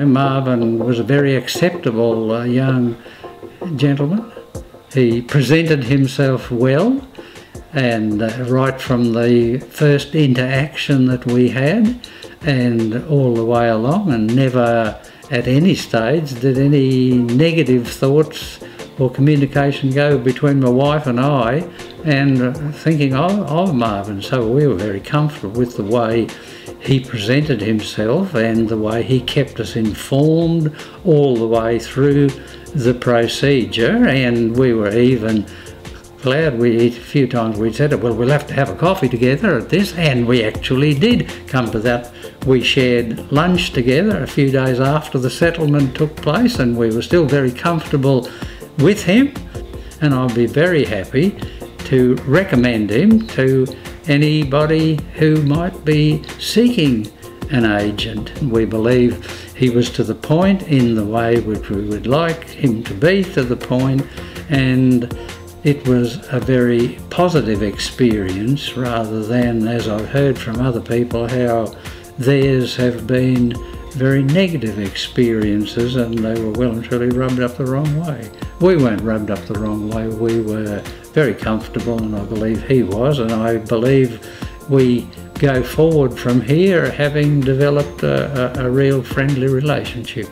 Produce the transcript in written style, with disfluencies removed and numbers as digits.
Marvin was a very acceptable young gentleman. He presented himself well, and right from the first interaction that we had and all the way along, and never at any stage did any negative thoughts or communication go between my wife and I and thinking of Marvin. So we were very comfortable with the way he presented himself and the way he kept us informed all the way through the procedure. And we were even glad a few times we said, well, we'll have to have a coffee together at this, and we actually did come to that. We shared lunch together a few days after the settlement took place, and we were still very comfortable with him, and I'll be very happy to recommend him to anybody who might be seeking an agent. We believe he was to the point in the way which we would like him to be to the point, and it was a very positive experience rather than, as I've heard from other people, how theirs have been very negative experiences and they were well and truly rubbed up the wrong way. We weren't rubbed up the wrong way. We were very comfortable, and I believe he was, and I believe we go forward from here having developed a real friendly relationship.